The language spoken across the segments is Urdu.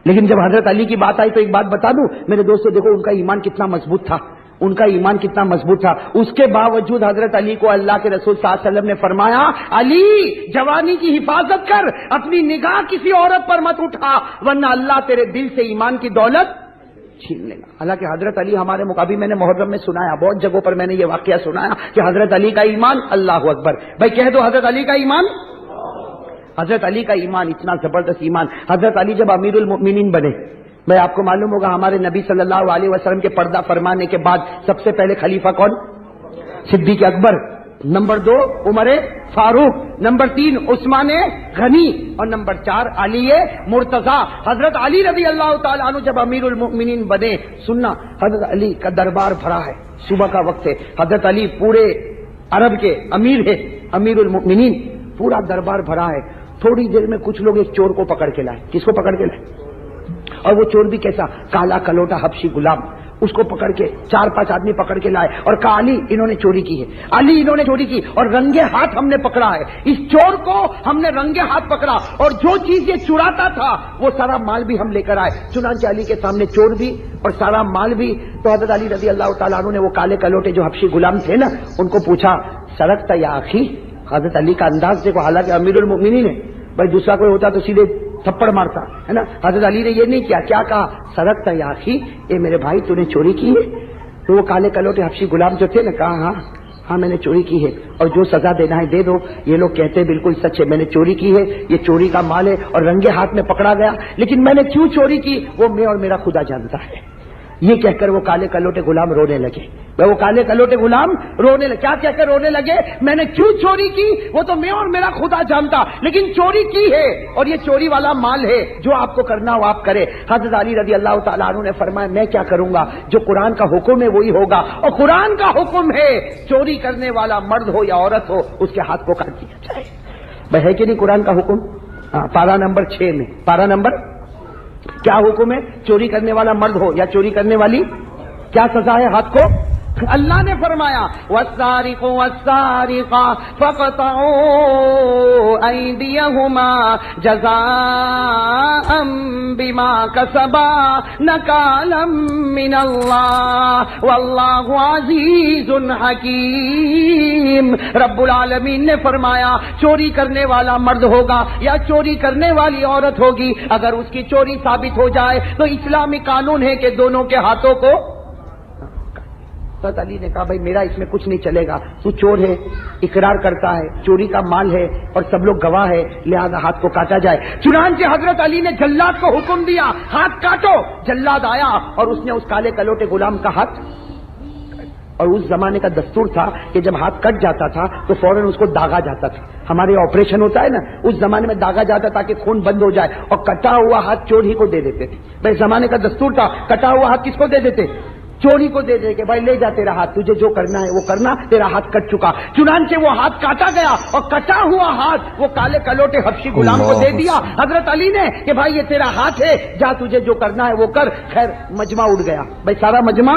لیکن جب حضرت علی کی بات آئی تو ایک بات بتا دوں میرے دوستو، دیکھو ان کا ایمان کتنا مضبوط تھا، ان کا ایمان کتنا مضبوط تھا. اس کے باوجود حضرت علی کو اللہ کے رسول صلی اللہ علیہ وسلم نے فرمایا، علی جوانی کی حفاظت کر، اپنی نگاہ کسی عورت پر مت اٹھا ورنہ اللہ تیرے دل سے ایمان کی دولت چھین لے گا. حالانکہ حضرت علی ہمارے مقابل، میں نے محرم میں سنایا، بہت جگہوں پر میں نے یہ واقعہ سنایا کہ حضرت علی کا ایمان، اللہ اکبر بھائی کہہ دو حضرت علی کا ایمان. حضرت علی کا ایمان اتنا زبردست ایمان. حضرت علی جب امیر المؤمنین بنے، بھائی آپ کو معلوم ہوگا ہمارے نبی صلی اللہ علیہ وسلم کے پردہ فرمانے کے بعد سب سے پہلے خلیفہ کون؟ صدیق اکبر، نمبر 2 عمر فاروق، نمبر 3 عثمان غنی اور نمبر 4 علی مرتضی. حضرت علی رضی اللہ تعالیٰ عنہ جب امیر المؤمنین بنے، سننا حضرت علی کا دربار بھرا ہے، صبح کا وقت ہے، حضرت علی پورے عرب کے امیر ہے، امیر المؤمنین، پورا دربار بھرا ہے. تھوڑی دیر میں کچھ لوگ ایک چور کو پکڑ کے لائے. کس کو پکڑ کے لائے؟ اور وہ چور بھی کیسا؟ کالا کلوٹا حبشی غلام. اس کو پکڑ کے 4-5 آدمی پکڑ کے لائے اور کہا علی انہوں نے چوری کی ہے، علی انہوں نے چوری کی، اور رنگے ہاتھ ہم نے پکڑا ہے اس چور کو، ہم نے رنگے ہاتھ پکڑا اور جو چیز یہ چراتا تھا وہ سارا مال بھی ہم لے کر آئے. چنانچہ علی کے سامنے چور بھی اور سارا مال بھی. تو حضرت علی رضی اللہ تعالیٰ عنہ نے وہ کالے کلوٹے جو حبشی غلام تھے نا، ان کو پوچھا سرقت یا اخی؟ حضرت علی کا انداز دیکھو، حالانکہ امیر المؤمنین ہے، بھائی دوسرا کوئی ہوتا تو سیدھے تھپڑ مارتا ہے نا. حضرت علی نے یہ نہیں کیا، کیا کہا؟ سرقت یا اخی، اے میرے بھائی تو نے چوری کی ہے؟ تو وہ کالے کلوٹے حبشی غلام جو تھے نا، کہا ہاں میں نے چوری کی ہے اور جو سزا دینا ہے دے دو. یہ لوگ کہتے ہیں بالکل سچ ہے، میں نے چوری کی ہے، یہ چوری کا مال ہے اور رنگے ہاتھ میں پکڑا گیا، لیکن میں نے کیوں چوری کی وہ میں اور میرا خدا جانتا ہے. یہ کہہ کر وہ کالے کلوٹے غلام رونے لگے. وہ کالے کلوٹے غلام رونے لگے. کیا کہہ کر رونے لگے؟ میں نے کیوں چوری کی وہ تو میں اور میرا خدا جانتا، لیکن چوری کی ہے اور یہ چوری والا مال ہے، جو آپ کو کرنا ہو آپ کرے. حضرت علی رضی اللہ تعالیٰ عنہ نے فرمایا میں کیا کروں گا، جو قرآن کا حکم ہے وہی ہوگا، اور قرآن کا حکم ہے چوری کرنے والا مرد ہو یا عورت ہو اس کے ہاتھ کو کاٹ دیا جائے. بھائی ہے کہ نہیں قرآن کا حکم؟ پارہ نمبر 6 میں، پارہ نمبر کیا حکم ہے؟ چوری کرنے والا مرد ہو یا چوری کرنے والی، کیا سزا ہے ہاتھ کو؟ اللہ نے فرمایا والسارق والسارقة فاقطعوا أيديهما جزاء بما كسبا نكالا من الله والله عزيز حكيم. رب العالمین نے فرمایا چوری کرنے والا مرد ہوگا یا چوری کرنے والی عورت ہوگی، اگر اس کی چوری ثابت ہو جائے تو اسلامی قانون ہے کہ دونوں کے ہاتھوں کو. حضرت علی نے کہا بھائی میرا اس میں کچھ نہیں چلے گا، تو چور ہے، اقرار کرتا ہے، چوری کا مال ہے اور سب لوگ گواہ ہے، لہذا ہاتھ کو کاٹا جائے. چنانچہ حضرت علی نے جلاد کو حکم دیا ہاتھ کاٹو. جلاد آیا اور اس نے اس کالے کلوٹے غلام کا ہاتھ، اور اس زمانے کا دستور تھا کہ جب ہاتھ کٹ جاتا تھا تو فوراً اس کو داغا جاتا تھا. ہمارے آپریشن ہوتا ہے نا، اس زمانے میں داغا جاتا تاکہ خون بند ہو جائے، اور کٹا ہوا ہاتھ چور ہی کو دے دیتے تھے. بھائی زمانے کا دستور تھا، کٹا ہوا ہاتھ کس کو دے دیتے؟ چوری کو دے دے کہ بھائی لے جا تیرا ہاتھ، تجھے جو کرنا ہے وہ کرنا، تیرا ہاتھ کٹ چکا. چنانچہ وہ ہاتھ کاٹا گیا اور کٹا ہوا ہاتھ وہ کالے کلوٹے حبشی غلام کو دے دیا حضرت علی نے کہ بھائی یہ تیرا ہاتھ ہے، جا تجھے جو کرنا ہے وہ کر. خیر مجمع اڑ گیا، بھائی سارا مجمع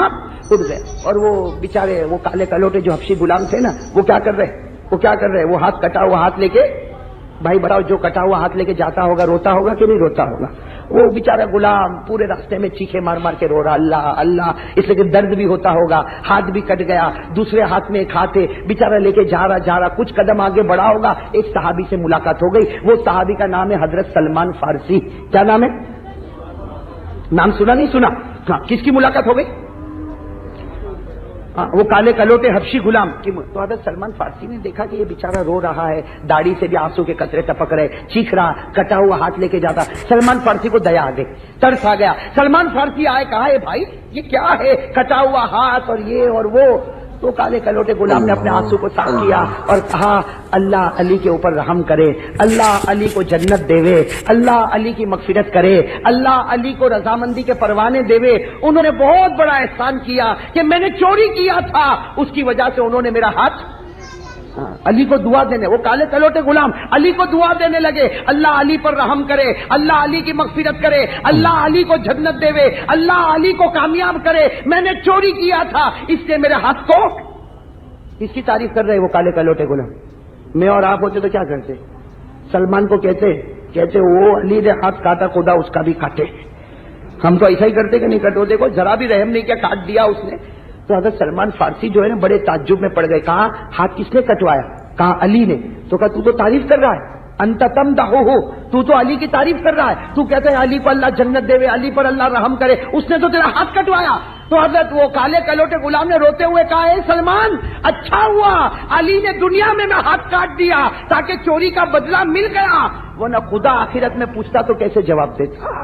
اڑ گیا. اور وہ بیچارے وہ کالے کلوٹے جو حبشی غلام تھے نا، وہ کیا کر رہے؟ وہ ہاتھ کٹا ہوا ہاتھ لے کے، بھائی بتاؤ جو کٹا ہوا ہاتھ لے کے جاتا ہوگا روتا ہوگا کہ نہیں روتا ہوگا؟ وہ بیچارہ غلام پورے راستے میں چیخے مار مار کے رو رہا اللہ اللہ، اس لیے کہ درد بھی ہوتا ہوگا، ہاتھ بھی کٹ گیا، دوسرے ہاتھ میں ایک ہاتھ ہے، بیچارہ لے کے جا رہا کچھ قدم آگے بڑھا ہوگا، ایک صحابی سے ملاقات ہو گئی. وہ صحابی کا نام ہے حضرت سلمان فارسی. کیا نام ہے؟ نام سنا نہیں سنا؟ ہاں. کس کی ملاقات ہو گئی؟ وہ کالے کلوٹے حبشی غلام کی. تو حضرت سلمان فارسی نے دیکھا کہ یہ بیچارہ رو رہا ہے، داڑھی سے بھی آنسو کے قطرے ٹپک رہے، چیخ رہا، کٹا ہوا ہاتھ لے کے جاتا. سلمان فارسی کو دیا آ گئی، ترس آ گیا. سلمان فارسی آئے، کہا ہے بھائی یہ کیا ہے، کٹا ہوا ہاتھ اور یہ اور وہ. تو کالے کلوٹے غلام نے اپنے آنسو کو صاف کیا اور کہا اللہ علی کے اوپر رحم کرے، اللہ علی کو جنت دے، اللہ علی کی مغفرت کرے، اللہ علی کو رضامندی کے پروانے دے. انہوں نے بہت بڑا احسان کیا کہ میں نے چوری کیا تھا، اس کی وجہ سے انہوں نے میرا ہاتھ. علی کو دعا دینے، وہ کالے کلوٹے غلام علی کو دعا دینے لگے اللہ علی پر رحم کرے، اللہ علی کی مغفرت کرے، اللہ علی کو جنت دے، اللہ علی کو کامیاب کرے، میں نے چوری کیا تھا اس سے میرے ہاتھ کو. اس کی تعریف کر رہے وہ کالے کلوٹے غلام. میں اور آپ ہوتے تو کیا کرتے؟ سلمان کو کہتے وہ علی نے ہاتھ کاٹا، خدا اس کا بھی کاٹے. ہم تو ایسا ہی کرتے کہ نہیں کرتے. دیکھو ذرا بھی رحم نہیں کیا, کاٹ دیا اس نے. تو حضرت سلمان فارسی جو ہے نا بڑے تعجب میں پڑ گئے. کہا ہاتھ کس نے کٹوایا؟ کہا علی نے. تو کہا تو تو تعریف کر رہا ہے, انت تمدحہ, تو تو علی کی تعریف کر رہا ہے, تو کہتا ہے علی کو اللہ جنت دے, علی پر اللہ رحم کرے, اس نے تو تیرا ہاتھ کٹوایا. تو حضرت وہ کالے کلوٹے غلام نے روتے ہوئے کہا, اے سلمان اچھا ہوا علی نے دنیا میں ہاتھ کاٹ دیا تاکہ چوری کا بدلہ مل گیا, ورنہ خدا آخرت میں پوچھتا تو کیسے جواب دیتا.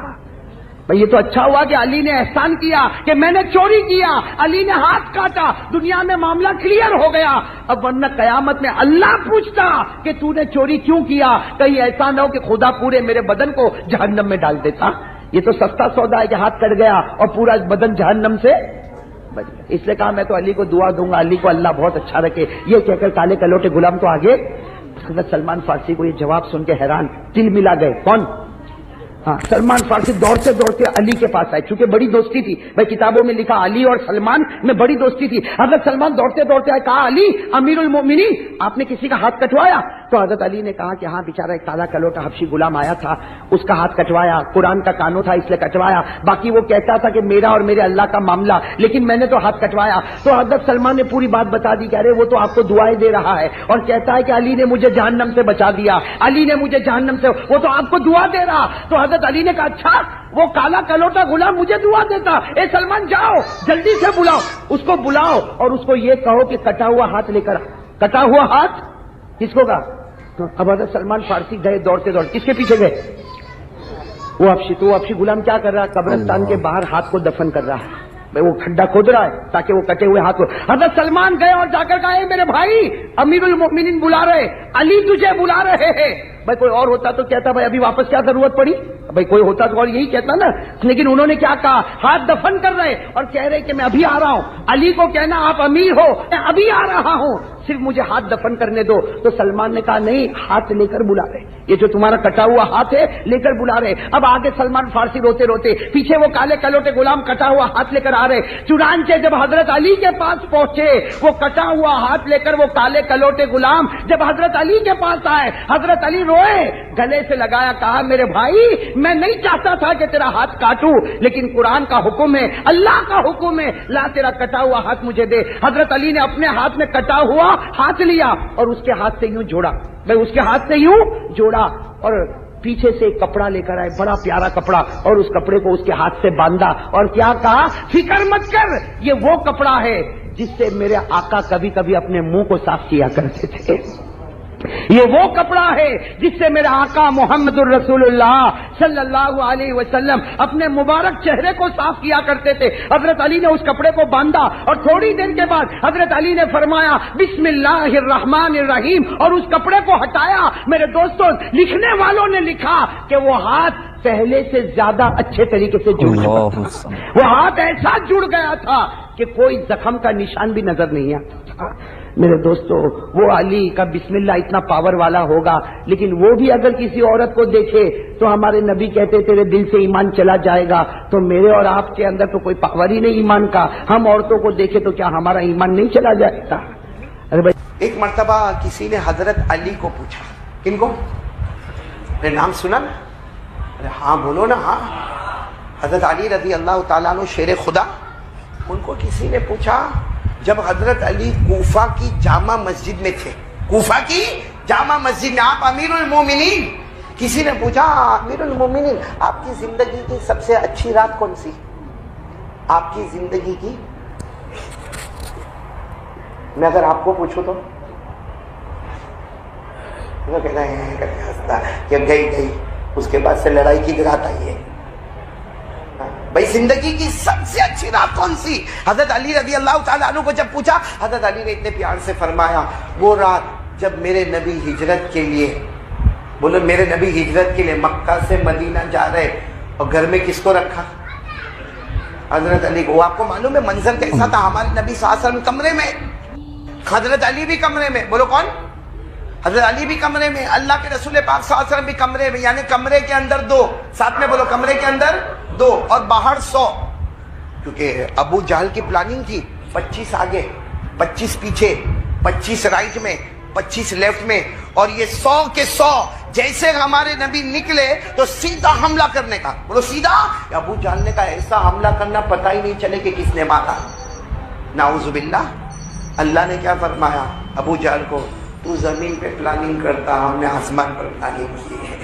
بھئی یہ تو اچھا ہوا کہ علی نے احسان کیا کہ میں نے چوری کیا, علی نے ہاتھ کاٹا, دنیا میں معاملہ کلیئر ہو گیا. اب ورنہ قیامت میں اللہ پوچھتا کہ تو نے چوری کیوں کیا, کہیں ایسا نہ ہو کہ خدا پورے میرے بدن کو جہنم میں ڈال دیتا. یہ تو سستا سودا ہے کہ ہاتھ کٹ گیا اور پورا بدن جہنم سے بچ گیا. اس لیے کہا میں تو علی کو دعا دوں گا, علی کو اللہ بہت اچھا رکھے. یہ کہہ کر کالے کلوٹے غلام تو آگے. حضرت سلمان فارسی کو یہ جواب سن کے حیران, دل ملا گئے. کون؟ ہاں, سلمان فارسی دوڑتے دوڑتے علی کے پاس آئے, چونکہ بڑی دوستی تھی. بھائی کتابوں میں لکھا علی اور سلمان میں بڑی دوستی تھی. حضرت سلمان دوڑتے دوڑتے آئے, کہا علی امیر المومنین آپ نے کسی کا ہاتھ کٹوایا؟ تو حضرت علی نے کہا کہ ہاں بیچارہ ایک کالا کلوٹا حبشی غلام آیا تھا, اس کا ہاتھ کٹوایا, قرآن کا کانوں تھا اس لیے کٹوایا, باقی وہ کہتا تھا کہ میرا اور میرے اللہ کا معاملہ, لیکن میں نے تو ہاتھ کٹوایا. تو حضرت سلمان نے پوری بات بتا دی کہ ارے وہ تو آپ کو دعائیں دے رہا ہے اور کہتا ہے کہ علی نے مجھے جہنم سے بچا دیا, علی نے مجھے جہنم سے, وہ تو آپ کو دعا دے رہا. تو حضرت علی نے کہا اچھا وہ کالا کلوٹا غلام مجھے دعا دیتا, اے سلمان جاؤ جلدی سے بلاؤ, اس کو بلاؤ اور اس کو یہ کہو کہ کٹا ہوا ہاتھ لے کر. کٹا ہوا ہاتھ کس کو کہا؟ تو اب حضرت سلمان فارسی گئے دوڑتے دوڑتے, کس کے پیچھے گئے؟ وہ افشی. تو وہ افشی غلام کیا کر رہا ہے؟ قبرستان کے باہر ہاتھ کو دفن کر رہا ہے. وہ کھڈا کھود رہا ہے تاکہ وہ کٹے ہوئے ہاتھ کو. حضرت سلمان گئے اور جا کر کہا اے میرے بھائی امیر المؤمنین بلا رہے, علی تجھے بلا رہے ہیں. بھائی کوئی اور ہوتا تو کہتا بھائی ابھی واپس کیا ضرورت پڑی, بھائی کوئی ہوتا تو اور یہی کہتا نا, لیکن انہوں نے کیا کہا, ہاتھ دفن کر رہے اور کہہ رہے کہ میں ابھی آ رہا ہوں. علی کو کہنا آپ امیر ہو, میں ابھی آ رہا ہوں, صرف مجھے ہاتھ دفن کرنے دو. تو سلمان نے کہا نہیں, ہاتھ لے کر بلا رہے, یہ جو تمہارا کٹا ہوا ہاتھ ہے لے کر بلا رہے. اب آگے سلمان فارسی روتے روتے, پیچھے وہ کالے کلوٹے غلام کٹا ہوا ہاتھ لے کر آ رہے. چنانچہ جب حضرت علی کے پاس پہنچے, وہ کٹا ہوا ہاتھ لے کر وہ کالے کلوٹے غلام جب حضرت علی کے پاس آئے, حضرت علی روئے, گلے سے لگایا, کہا میرے بھائی میں نہیں چاہتا تھا کہ تیرا ہاتھ کاٹوں, لیکن قرآن کا حکم ہے, اللہ کا حکم ہے, لا تیرا کٹا ہوا ہاتھ مجھے دے. حضرت علی نے اپنے ہاتھ میں کٹا ہوا ہاتھ لیا اور اس کے ہاتھ سے یوں جوڑا, بھائی اس کے ہاتھ سے یوں جوڑا, اور پیچھے سے ایک کپڑا لے کر آئے, بڑا پیارا کپڑا, اور اس کپڑے کو اس کے ہاتھ سے باندھا اور کیا کہا, فکر مت کر, یہ وہ کپڑا ہے جس سے میرے آقا کبھی کبھی اپنے منہ کو صاف کیا کرتے تھے. یہ وہ کپڑا ہے جس سے میرے آقا محمد الرسول اللہ صلی اللہ علیہ وسلم اپنے مبارک چہرے کو صاف کیا کرتے تھے. حضرت علی نے اس کپڑے کو باندھا اور تھوڑی دیر کے بعد حضرت علی نے فرمایا بسم اللہ الرحمن الرحیم, اور اس کپڑے کو ہٹایا. میرے دوستوں, لکھنے والوں نے لکھا کہ وہ ہاتھ پہلے سے زیادہ اچھے طریقے سے جڑ گیا تھا. وہ ہاتھ ایسا جڑ گیا تھا کہ کوئی زخم کا نشان بھی نظر نہیں آتا تھا. میرے دوستو, وہ علی کا بسم اللہ اتنا پاور والا ہوگا, لیکن وہ بھی اگر کسی عورت کو دیکھے تو ہمارے نبی کہتے تیرے دل سے ایمان چلا جائے گا. تو میرے اور آپ کے اندر تو کوئی پاور ہی نہیں ایمان کا, ہم عورتوں کو دیکھے تو کیا ہمارا ایمان نہیں چلا جائے گا؟ ارے بھائی, ایک مرتبہ کسی نے حضرت علی کو پوچھا, کن کو؟ نام سنا نا؟ ارے ہاں بولو نا. ہاں, حضرت علی رضی اللہ تعالیٰ عنہ شیر خدا. ان کو کسی نے پوچھا, جب حضرت علی کوفہ کی جامع مسجد میں تھے, کوفہ کی جامع مسجد میں آپ امیر المومنین, کسی نے پوچھا امیر المومنین آپ کی زندگی کی سب سے اچھی رات کون سی؟ آپ کی زندگی کی, میں اگر آپ کو پوچھوں تو وہ کہتا ہے کہ گئی, اس کے بعد سے لڑائی کی رات آئی ہے. بھائی زندگی کی سب سے اچھی رات کون سی؟ حضرت علی رضی اللہ تعالیٰ عنہ کو جب پوچھا, حضرت علی نے اتنے پیار سے فرمایا وہ رات جب میرے نبی ہجرت کے لیے, بولو میرے نبی ہجرت کے لیے مکہ سے مدینہ جا رہے, اور گھر میں کس کو رکھا؟ حضرت علی کو. آپ کو معلوم ہے منظر کیسا تھا؟ ہمارے نبی صلی اللہ علیہ وسلم کمرے میں, حضرت علی بھی کمرے میں, بولو کون؟ حضرت علی بھی کمرے میں, اللہ کے رسول پاک صلی اللہ علیہ وسلم بھی کمرے میں, یعنی کمرے کے اندر 2, ساتھ میں بولو کمرے کے اندر 2 اور باہر 100, کیونکہ ابو جہل کی پلاننگ تھی, 25 آگے 25 پیچھے, 25 رائٹ میں 25 لیفٹ میں, اور یہ 100 کے 100 جیسے ہمارے نبی نکلے تو سیدھا حملہ کرنے کا، بولو سیدھا، ابو جان نے کہا ایسا حملہ کرنا پتہ ہی نہیں چلے کہ کس نے مارا، نعوذ باللہ۔ اللہ نے کیا فرمایا ابو جہل کو، تو زمین پہ پلاننگ کرتا، ہم نے آسمان پر پلاننگ کی ہے۔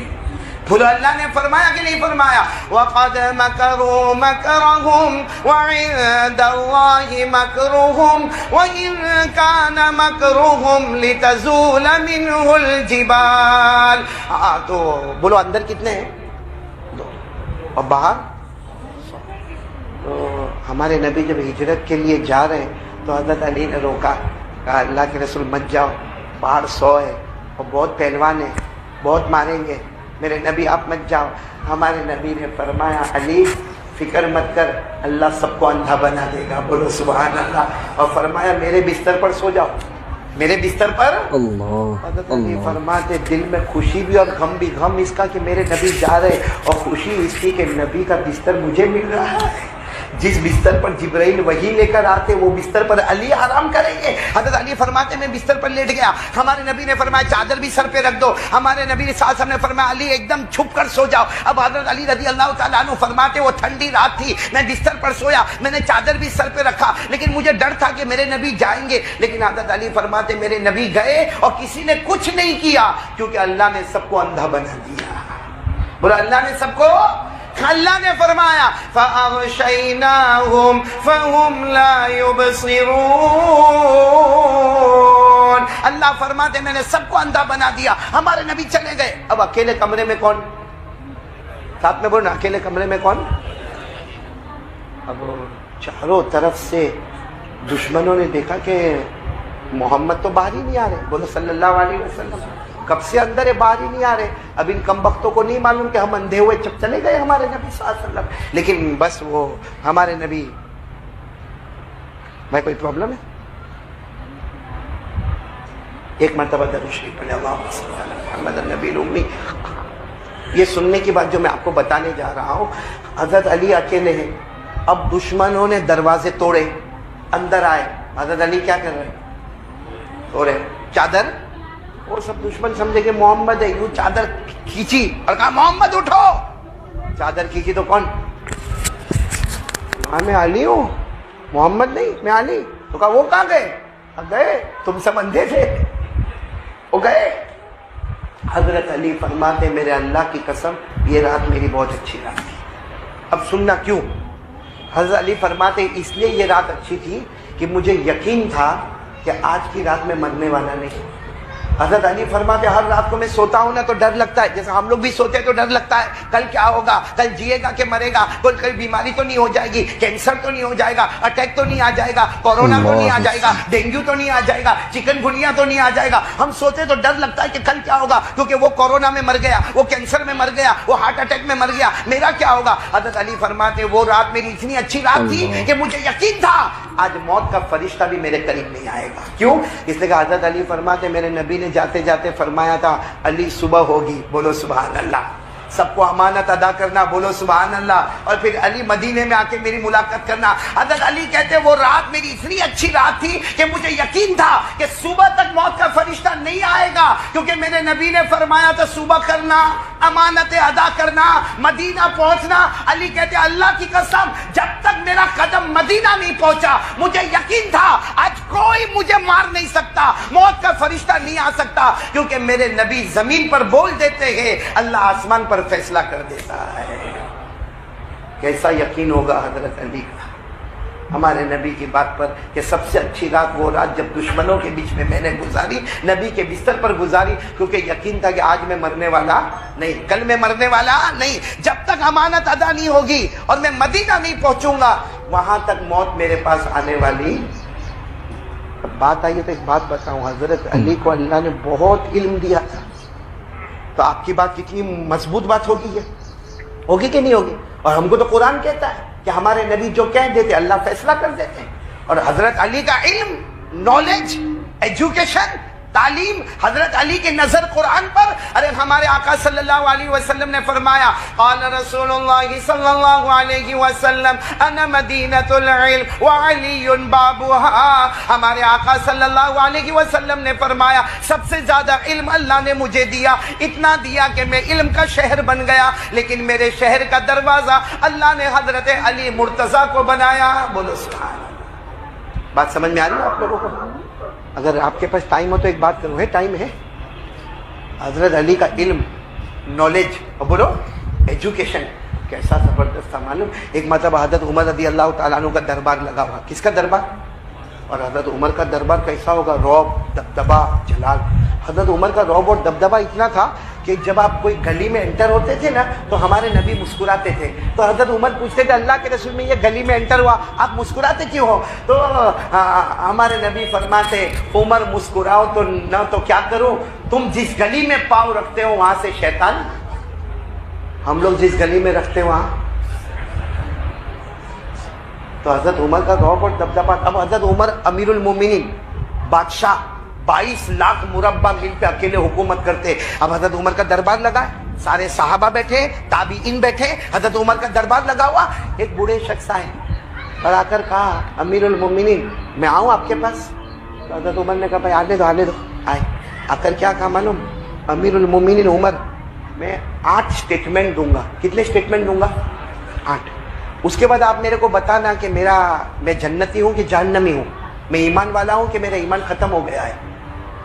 بولو اللہ نے فرمایا کہ نہیں فرمایا؟ وَقَدْ مَكَرُوا مَكْرَهُمْ وَعِندَ اللَّهِ مَكْرُهُمْ وَإِن كَانَ مَكْرُهُمْ لِتَزُولَ مِنْهُ الْجِبَالُ۔ تو بولو اندر کتنے ہیں؟ 2 اور باہر 100۔ تو ہمارے نبی جب ہجرت کے لیے جا رہے ہیں تو حضرت علی نے روکا، کہا اللہ کے رسول مت جاؤ، باہر 100 ہے اور بہت پہلوان ہیں، بہت ماریں گے، میرے نبی آپ مت جاؤ۔ ہمارے نبی نے فرمایا علی فکر مت کر، اللہ سب کو اندھا بنا دے گا، بولو سبحان اللہ۔ اور فرمایا میرے بستر پر سو جاؤ، میرے بستر پر۔ حضرت علی فرماتے دل میں خوشی بھی اور غم بھی، غم اس کا کہ میرے نبی جا رہے اور خوشی اس کی کہ نبی کا بستر مجھے مل رہا ہے۔ جس بستر پر جبرائیل وحی لے کر آتے وہ بستر پر علی آرام کریں گے۔ حضرت علی فرماتے میں بستر پر لیٹ گیا، ہمارے نبی نے فرمایا چادر بھی سر پہ رکھ دو، ہمارے نبی صلی اللہ علیہ وسلم نے فرمایا علی ایک دم چھپ کر سو جاؤ۔ اب حضرت علی رضی اللہ تعالیٰ عنہ فرماتے وہ ٹھنڈی رات تھی، میں بستر پر سویا، میں نے چادر بھی سر پہ رکھا، لیکن مجھے ڈر تھا کہ میرے نبی جائیں گے، لیکن حضرت علی فرماتے میرے نبی گئے اور کسی نے کچھ نہیں کیا، کیونکہ اللہ نے سب کو اندھا بنا دیا۔ بولا اللہ نے سب کو، اللہ نے فرمایا فَأَغْشَيْنَاهُمْ فَهُمْ لَا يُبْصِرُونَ۔ اللہ فرماتے میں نے سب کو اندھا بنا دیا، ہمارے نبی چلے گئے۔ اب اکیلے کمرے میں کون؟ ساتھ میں بولنا اکیلے کمرے میں کون؟ اب چاروں طرف سے دشمنوں نے دیکھا کہ محمد تو باہر ہی نہیں آ رہے، بولو صلی اللہ علیہ وسلم، کب سے اندر ہے باہر ہی نہیں آ رہے۔ اب ان کم بختوں کو نہیں معلوم کہ ہم اندھے ہوئے چپ چلے گئے ہمارے نبی صلی اللہ علیہ وسلم، لیکن بس وہ ہمارے نبی۔ بھائی کوئی پرابلم ہے؟ ایک مرتبہ درود شریف پڑھیں، اللہم صلی علی محمد النبی الامی۔ یہ سننے کی بات جو میں آپ کو بتانے جا رہا ہوں، حضرت علی اکیلے ہیں، اب دشمنوں نے دروازے توڑے، اندر آئے، حضرت علی کیا کر رہے ہیں؟ توڑے چادر، وہ سب دشمن سمجھے کہ محمد ہے، یوں چادر کھینچی اور کہا محمد اٹھو، چادر کھینچی تو کون؟ میں علی ہوں، محمد نہیں، میں علی۔ تو کہا وہ کہاں گئے؟ گئے، تم سب اندھے تھے، وہ گئے۔ حضرت علی فرماتے میرے اللہ کی قسم یہ رات میری بہت اچھی رات تھی۔ اب سننا کیوں؟ حضرت علی فرماتے اس لیے یہ رات اچھی تھی کہ مجھے یقین تھا کہ آج کی رات میں مرنے والا نہیں۔ حضرت علی فرماتے ہر رات کو میں سوتا ہوں نا تو ڈر لگتا ہے، جیسے ہم لوگ بھی سوتے ہیں تو ڈر لگتا ہے کل کیا ہوگا، کل جیے گا کہ مرے گا، کوئی بیماری تو نہیں ہو جائے گی، کینسر تو نہیں ہو جائے گا، اٹیک تو نہیں آ جائے گا، کورونا تو نہیں آ جائے گا، ڈینگو تو نہیں آ جائے گا، چکن گنیا تو نہیں آ جائے گا۔ ہم سوتے تو ڈر لگتا ہے کہ کل کیا ہوگا، کیونکہ وہ کورونا میں مر گیا، وہ کینسر میں مر گیا، وہ ہارٹ اٹیک میں مر گیا، میرا کیا ہوگا۔ حضرت علی فرماتے وہ رات میری اتنی اچھی رات تھی کہ مجھے یقین تھا آج موت کا فرشتہ بھی میرے قریب نہیں آئے گا۔ کیوں؟ اس لیے کہ حضرت علی فرماتے میرے نبی نے جاتے جاتے فرمایا تھا علی صبح ہوگی، بولو سبحان اللہ، سب کو امانت ادا کرنا، بولو سبحان اللہ، اور پھر علی مدینے میں آ کے میری ملاقات کرنا۔ حضرت علی کہتے وہ رات میری اتنی اچھی رات تھی کہ مجھے یقین تھا کہ صبح تک موت کا فرشتہ نہیں آئے گا، کیونکہ میرے نبی نے فرمایا تھا صبح کرنا، امانت ادا کرنا، مدینہ پہنچنا۔ علی کہتے اللہ کی قسم جب تک میرا قدم مدینہ نہیں پہنچا مجھے یقین تھا آج کوئی مجھے مار نہیں سکتا، موت کا فرشتہ نہیں آ سکتا، کیونکہ میرے نبی زمین پر بول دیتے ہیں اللہ آسمان پر فیصلہ کر دیتا ہے۔ کیسا یقین ہوگا حضرت علی کا ہمارے نبی کی بات پر کہ سب سے اچھی رات وہ رات جب دشمنوں کے بیچ میں میں نے گزاری، نبی کے بستر پر گزاری، کیونکہ یقین تھا کہ آج میں مرنے والا نہیں، کل میں مرنے والا نہیں، جب تک امانت ادا نہیں ہوگی اور میں مدینہ نہیں پہنچوں گا وہاں تک موت میرے پاس آنے والی۔ اب بات آئی تو ایک بات بتاؤں، حضرت علی کو اللہ نے بہت علم دیا تھا، تو آپ کی بات کتنی مضبوط بات ہوگی، یہ ہوگی کہ نہیں ہوگی؟ اور ہم کو تو قرآن کہتا ہے کہ ہمارے نبی جو کہہ دیتے اللہ فیصلہ کر دیتے ہیں، اور حضرت علی کا علم، نالج، ایجوکیشن تعلیم حضرت علی کی نظر قرآن پر. ارے ہمارے آقا صلی اللہ علیہ وسلم نے فرمایا قال رسول اللہ صلی اللہ علیہ وسلم انا مدینۃ العلم وعلی بابها. ہمارے آقا صلی اللہ علیہ وسلم نے فرمایا سب سے زیادہ علم اللہ نے مجھے دیا, اتنا دیا کہ میں علم کا شہر بن گیا, لیکن میرے شہر کا دروازہ اللہ نے حضرت علی مرتضیٰ کو بنایا. بولو سبحان اللہ. بات سمجھ میں آ رہی ہے آپ لوگوں کو؟ اگر آپ کے پاس ٹائم ہو تو ایک بات کروں. ہے ٹائم ہے؟ حضرت علی کا علم, نالج, اور بولو ایجوکیشن کیسا زبردست تھا معلوم. ایک مرتبہ حضرت عمر رضی اللہ تعالیٰ عنہ کا دربار لگا ہوا. کس کا دربار؟ اور حضرت عمر کا دربار کیسا ہوگا؟ رعب, دبدبا, جلال. حضرت عمر کا رعب اور دبدبا اتنا تھا کہ جب آپ کوئی گلی میں انٹر ہوتے تھے نا تو ہمارے نبی مسکراتے تھے. تو حضرت عمر پوچھتے تھے اللہ کے رسول میں یہ گلی میں انٹر ہوا, آپ مسکراتے کیوں ہو؟ تو ہمارے نبی فرماتے عمر مسکراؤ تو نہ تو کیا کروں, تم جس گلی میں پاؤں رکھتے ہو وہاں سے شیطان, ہم لوگ جس گلی میں رکھتے ہیں وہاں. تو حضرت عمر کا رعب اور دبدبا. اب حضرت عمر امیر المومنین, بادشاہ, 22 لاکھ مربع میل پہ اکیلے حکومت کرتے. اب حضرت عمر کا دربار لگا ہے, سارے صحابہ بیٹھے, تابعین بیٹھے, حضرت عمر کا دربار لگا ہوا. ایک بوڑھے شخص آئے اور آ کر کہا امیر المومنین میں آؤں آپ کے پاس؟ تو حضرت عمر نے کہا بھائی آنے دو آنے دو. آئے آ کر کیا کہا معلوم؟ امیر المومنین عمر میں 8 اسٹیٹمنٹ دوں گا. کتنے اسٹیٹمنٹ دوں گا؟ 8. اس کے بعد آپ میرے کو بتانا کہ میں جنتی ہوں کہ جہنمی ہوں, میں ایمان والا ہوں کہ میرا ایمان ختم ہو گیا ہے.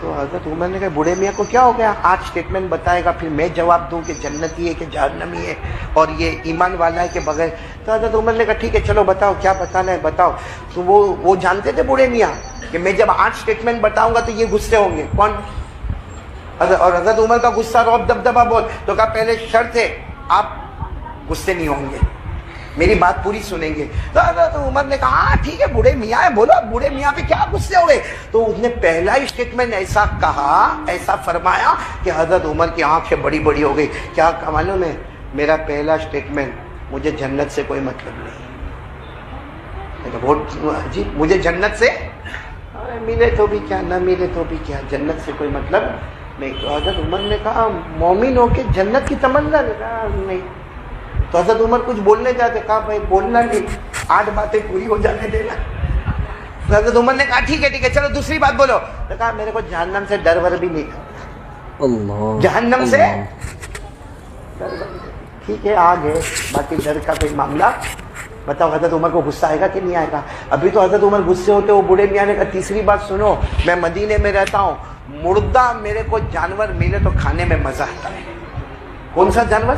تو حضرت عمر نے کہا بوڑھے میاں کو کیا ہو گیا, 8 اسٹیٹمنٹ بتائے گا پھر میں جواب دوں کہ جنتی ہے کہ جہنمی ہے اور یہ ایمان والا ہے کہ بغیر. تو حضرت عمر نے کہا ٹھیک ہے چلو بتاؤ کیا بتانا ہے بتاؤ. تو وہ جانتے تھے بوڑھے میاں کہ میں جب 8 اسٹیٹمنٹ بتاؤں گا تو یہ غصے ہوں گے. کون؟ اور حضرت عمر کا غصہ رعب دبدبا بول. تو کہا پہلے شرط ہے آپ غصے نہیں ہوں گے, میری بات پوری سنیں گے. تو حضرت عمر نے کہا ہاں ٹھیک ہے بوڑھے میاں ہے, بولو بوڑھے میاں پہ کیا غصے ہوئے. تو اس نے پہلا ہی اسٹیٹمنٹ ایسا کہا, ایسا فرمایا کہ حضرت عمر کی آنکھیں بڑی بڑی ہو گئی. کیا معلوم ہے میرا پہلا اسٹیٹمنٹ مجھے جنت سے کوئی مطلب نہیں. بہت عجیب, مجھے جنت سے ملے تو بھی کیا نہ ملے تو بھی کیا, جنت سے کوئی مطلب نہیں. تو حضرت عمر نے کہا مومن ہو کے جنت کی تمنا نہیں. تو حضرت عمر کچھ بولنے جاتے, کہا بھائی بولنا نہیں, 8 باتیں پوری ہو جانے دینا. تو حضرت عمر نے کہا ٹھیک ہے چلو دوسری بات بولو. تو کہا میرے کو جہنم سے ڈر ور بھی نہیں تھا. جہنم سے ٹھیک ہے آ گئے, باقی ڈر کا کوئی معاملہ. بتاؤ حضرت عمر کو غصہ آئے گا کہ نہیں آئے گا؟ ابھی تو حضرت عمر غصے ہوتے. وہ بوڑھے میاں نے کہا تیسری بات سنو, میں مدینے میں رہتا ہوں, مردہ میرے کو جانور ملے تو کھانے میں مزہ آتا ہے. کون سا جانور؟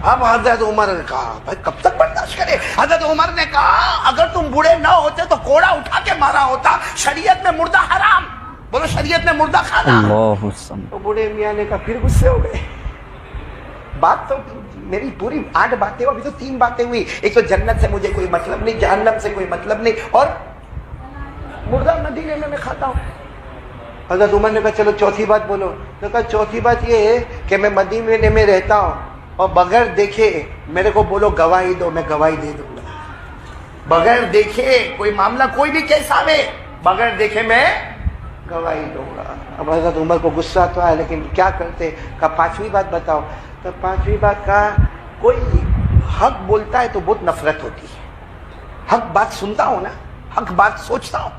اب حضرت عمر نے کہا بھائی کب تک برداشت کرے. حضرت عمر نے کہا اگر تم بوڑھے نہ ہوتے تو کوڑا اٹھا کے مارا ہوتا, شریعت میں مردہ حرام. بولو شریعت میں مردہ کھانا. تو بوڑھے میاں نے کہا پھر غصے ہو گئے. بات تو میری پوری 8 باتیں, ابھی تو 3 باتیں ہوئی. ایک تو جنت سے مجھے کوئی مطلب نہیں, جہنم سے کوئی مطلب نہیں, اور مردہ مدینے میں میں کھاتا ہوں. حضرت عمر نے کہا چلو چوتھی بات بولو. تو کہا چوتھی بات یہ ہے کہ میں مدینے میں رہتا ہوں اور بغیر دیکھے میرے کو بولو گواہی دو, میں گواہی دے دوں گا. بغیر دیکھے کوئی معاملہ کوئی بھی کیسا آوے, بغیر دیکھے میں گواہی دوں گا. اب حضرت عمر کو غصہ تو آیا لیکن کیا کرتے. کہا 5ویں بات بتاؤ. تو 5ویں بات کہا کوئی حق بولتا ہے تو بہت نفرت ہوتی ہے. حق بات سنتا ہوں نا, حق بات سوچتا ہوں,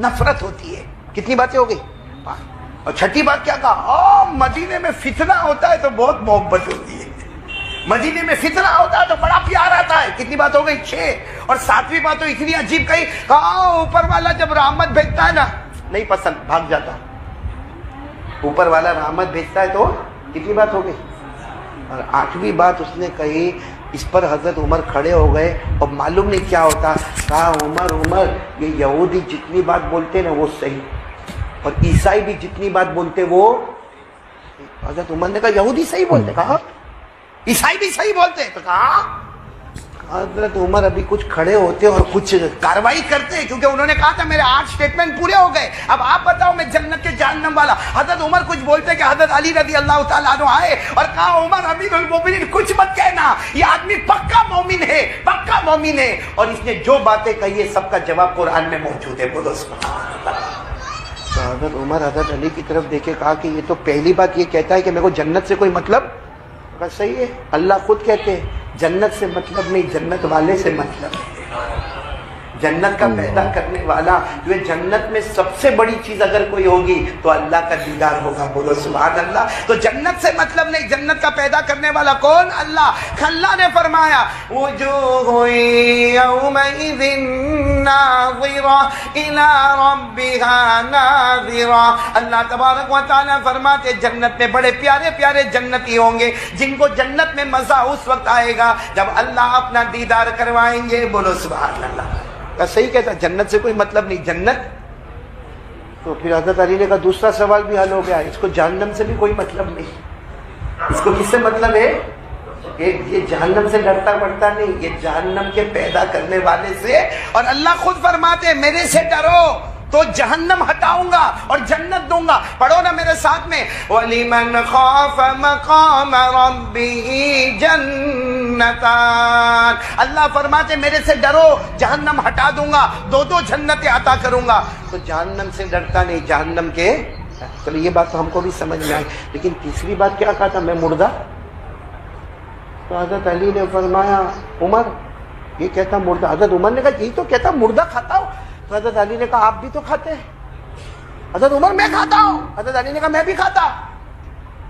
نفرت ہوتی ہے. کتنی باتیں ہو گئی؟ 5. اور 6ٹھی بات کیا کہا؟ مدینے میں فتنہ ہوتا ہے تو بہت محبت ہوتی ہے. مدینے میں فتنہ ہوتا ہے تو بڑا پیار آتا ہے. کتنی بات ہو گئی؟ 6. اور 7ویں بات تو اتنی عجیب کہی, کہا اوپر والا جب رحمت بھیجتا ہے نا نہیں پسند, بھاگ جاتا. اوپر والا رحمت بھیجتا ہے تو کتنی بات ہو گئی؟ اور 8ویں بات اس نے کہی, اس پر حضرت عمر کھڑے ہو گئے اور معلوم نہیں کیا ہوتا. کہا عمر یہ یہودی جتنی بات بولتے نا وہ صحیح, اور عیسائی بھی جتنی بات بولتے وہ. حضرت عمر نے کہا یہودی صحیح بولتے, کہا عیسائی بھی صحیح بولتے. تو کہا حضرت عمر ابھی کچھ کھڑے ہوتے اور کچھ کاروائی کرتے, کیونکہ انہوں نے کہا تھا میرے 8 اسٹیٹمنٹ پورے ہو گئے, اب آپ بتاؤ میں جنت کے جہنم والا. حضرت عمر کچھ بولتے کہ حضرت علی رضی اللہ تعالیٰ عنہ آئے اور کہا عمر امیر المومنین کچھ مت کہنا, یہ آدمی پکا مومن ہے, پکا مومن ہے. اور اس نے جو باتیں کہی ہے سب کا جواب قرآن میں موجود ہے. بولو سبحان اللہ. تو حضرت عمر حضرت علی کی طرف دیکھے کہا کہ یہ تو پہلی بات یہ کہتا ہے کہ میرے کو جنت سے کوئی مطلب. بس صحیح ہے, اللہ خود کہتے ہیں جنت سے مطلب نہیں, جنت والے سے مطلب ہے. جنت کا پیدا کرنے والا, جو جنت میں سب سے بڑی چیز اگر کوئی ہوگی تو اللہ کا دیدار ہوگا. بولو سبحان اللہ. تو جنت سے مطلب نہیں, جنت کا پیدا کرنے والا کون؟ اللہ. اللہ نے فرمایا وجوہ یومئذ ناظرہ الی ربہا ناظرہ. اللہ تبارک و تعالیٰ فرماتے جنت میں بڑے پیارے پیارے جنتی ہوں گے جن کو جنت میں مزہ اس وقت آئے گا جب اللہ اپنا دیدار کروائیں گے. بولو سبحان اللہ. صحیح کہتا, جنت سے کوئی مطلب نہیں. جنت تو پھر حضرت علی نے کہا دوسرا سوال بھی حل ہو گیا, اس کو جہنم سے بھی کوئی مطلب نہیں. اس کو کس سے مطلب ہے؟ یہ جہنم سے ڈرتا پڑتا نہیں, یہ جہنم کے پیدا کرنے والے سے. اور اللہ خود فرماتے ہیں میرے سے ڈرو تو جہنم ہٹاؤں گا اور جنت دوں گا. پڑھو نا میرے ساتھ میں, وَلِمَنْ خَافَ مَقَامَ رَبِّهِ جَنَّتَانِ. اللہ فرماتے میرے سے ڈرو, جہنم ہٹا دوں گا, دو جنتیں عطا کروں گا. تو جہنم سے ڈرتا نہیں, جہنم کے. چلو یہ بات تو ہم کو بھی سمجھ میں آئی, لیکن تیسری بات کیا کہا تھا, میں مردہ. تو حضرت علی نے فرمایا عمر یہ کہتا مردہ. حضرت عمر نے کہا یہی تو کہتا مردہ کھاتا ہوں. تو حضرت علی نے کہا آپ بھی تو کھاتے ہیں. حضرت عمر میں کھاتا ہوں. حضرت علی نے کہا میں بھی کھاتا.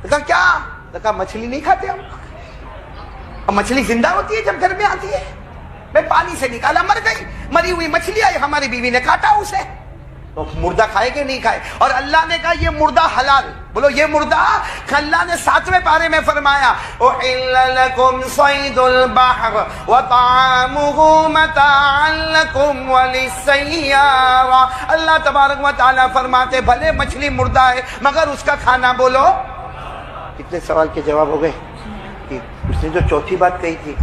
کہا کیا؟ کہا مچھلی نہیں کھاتے ہم. مچھلی زندہ ہوتی ہے جب گھر میں آتی ہے, میں پانی سے نکالا مر گئی, مری ہوئی مچھلی آئی, ہماری بیوی نے کاٹا اسے. تو مردہ کھائے کہ نہیں کھائے؟ اور اللہ نے کہا یہ مردہ حلال. بولو یہ مردہ. اللہ نے 7ویں پارے میں فرمایا احل لکم صید البحر وطعامہ متاعا لکم وللسیارہ. اللہ تبارک و تعالیٰ فرماتے بھلے مچھلی مردہ ہے مگر اس کا کھانا. بولو کتنے سوال کے جواب ہو گئے. اس نے جو چوتھی بات کہی تھی,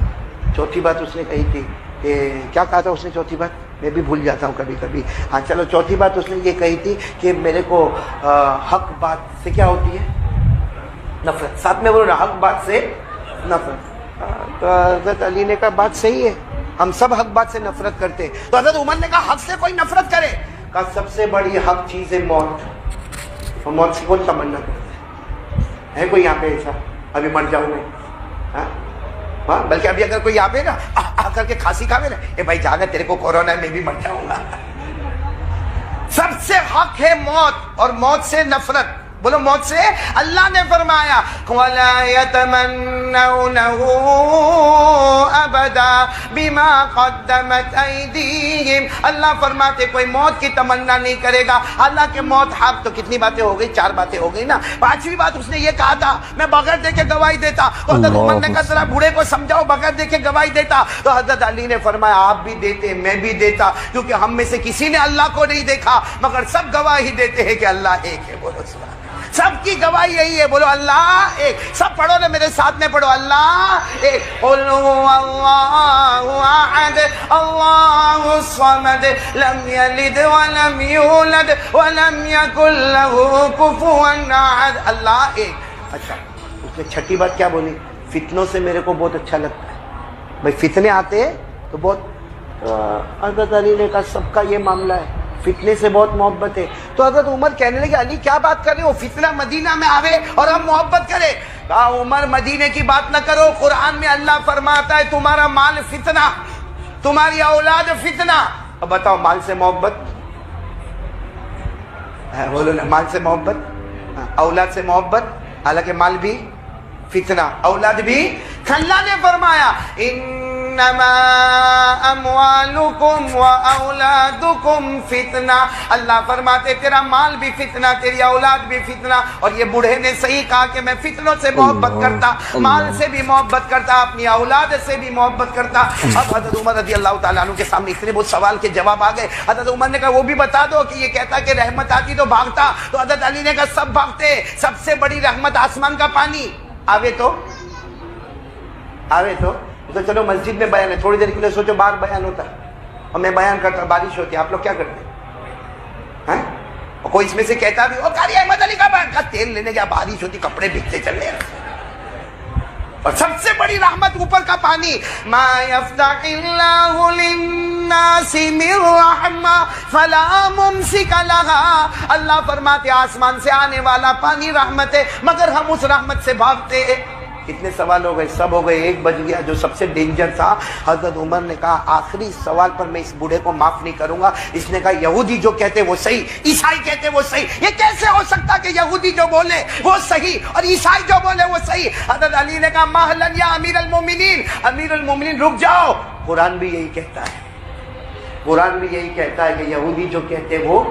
چوتھی بات اس نے کہی تھی کہ کیا کہا تھا اس نے چوتھی بات, میں بھی بھول جاتا ہوں کبھی کبھی. ہاں چلو, چوتھی بات اس نے یہ کہی تھی کہ میرے کو حق بات سے کیا ہوتی ہے؟ نفرت. ساتھ میں بولو نا, حق بات سے نفرت. تو حضرت علی نے کہا بات صحیح ہے, ہم سب حق بات سے نفرت کرتے. تو حضرت عمر نے کہا حق سے کوئی نفرت کرے. کہا سب سے بڑی حق چیز ہے موت. اور موت سے کون تمنا کرتا ہے کوئی یہاں پہ ایسا ابھی مر جاؤں میں؟ ہاں بلکہ ابھی اگر کوئی آئے گا آ کر کے کھانسی کھاوے نا, اے بھائی جانا تیرے کو کورونا ہے, میں بھی مر جاؤں گا. سب سے حق ہے موت اور موت سے نفرت. بولو موت سے. اللہ نے فرمایا وَلَا يَتَمَنَّوْنَهُ أَبَدًا بِمَا قَدَّمَتْ أَيْدِيهِمْ. اللہ فرماتے کوئی موت کی تمنا نہیں کرے گا. حالانکہ موت حق. تو کتنی باتیں ہو گئی؟ 4 باتیں ہو گئی نا. 5ویں بات اس نے یہ کہا تھا میں بغیر دیکھے گواہی دیتا. تو حضرت عمر نے کہا ذرا بوڑھے کو سمجھاؤ بغیر دیکھے گواہی دیتا. تو حضرت علی نے فرمایا آپ بھی دیتے میں بھی دیتا, کیونکہ ہم میں سے کسی نے اللہ کو نہیں دیکھا مگر سب گواہی دیتے ہیں کہ اللہ ایک ہے. بولو سبحان. سب کی گواہی یہی ہے. بولو اللہ ایک. سب پڑھو نا میرے ساتھ میں, پڑھو اللہ ایک. قل هو اللہ احد اللہ الصمد لم یلد ولم یولد ولم یکن له کفوا احد. اللہ ایک. اچھا اس نے 6ٹھی بات کیا بولی؟ فتنوں سے میرے کو بہت اچھا لگتا ہے. بھائی فتنے آتے ہیں تو بہت. حضرت علی نے کہا سب کا یہ معاملہ ہے, فتنے سے بہت محبت ہے. تو حضرت عمر کہنے لگے علی کیا بات کر رہے ہو, فتنہ مدینہ میں آوے اور ہم محبت کرے. کہا عمر مدینے کی بات نہ کرو, قرآن میں اللہ فرماتا ہے تمہارا مال فتنہ, تمہاری اولاد فتنہ. اب بتاؤ مال سے محبت, بولو نا مال سے محبت, اولاد سے محبت, حالانکہ مال بھی فتنہ اولاد بھی. اللہ نے فرمایا انما اموالکم و اولادکم فتنہ. اللہ فرماتے تیرا مال بھی فتنہ, تیری اولاد بھی فتنہ. اور یہ بوڑھے نے صحیح کہا کہ میں فتنوں سے محبت کرتا, مال سے بھی محبت کرتا, اپنی اولاد سے بھی محبت کرتا. اب حضرت عمر رضی اللہ تعالیٰ عنہ کے سامنے اتنے بہت سوال کے جواب آ گئے. حضرت عمر نے کہا وہ بھی بتا دو کہ یہ کہتا کہ رحمت آتی تو بھاگتا. تو حضرت علی نے کہا سب بھاگتے, سب سے بڑی رحمت آسمان کا پانی آوے تو تو چلو مسجد میں بیان ہے, تھوڑی دیر کے لیے سوچو باہر بیان ہوتا ہے اور میں بیان کرتا ہوں, بارش ہوتی ہے, آپ لوگ کیا کرتے ہیں؟ اور کوئی اس میں سے کہتا بھی وہ قاری احمد علی کا بیان کا تیل لینے گیا, بارش ہوتی, کپڑے بکتے چل رہے ہیں. اور سب سے بڑی رحمت اوپر کا پانی. ما یفتح اللہ للناس الناس من رحمہ فلا ممسک لها، اللہ فرماتے آسمان سے آنے والا پانی رحمت ہے مگر ہم اس رحمت سے بھاگتے ہیں۔ کتنے سوال ہو گئے؟ سب ہو گئے، ایک بچ گیا جو سب سے ڈینجر تھا۔ حضرت عمر نے کہا آخری سوال پر میں اس بوڑھے کو معاف نہیں کروں گا۔ اس نے کہا یہودی جو کہتے وہ صحیح، عیسائی کہتے وہ صحیح، یہ کیسے ہو سکتا کہ یہودی جو بولے وہ صحیح اور عیسائی جو بولے وہ صحیح؟ حضرت علی نے کہا مہلن یا امیر المومنین، امیر المومنین رک جاؤ، قرآن بھی یہی کہتا ہے، قرآن بھی یہی کہتا ہے کہ یہودی جو کہتے وہ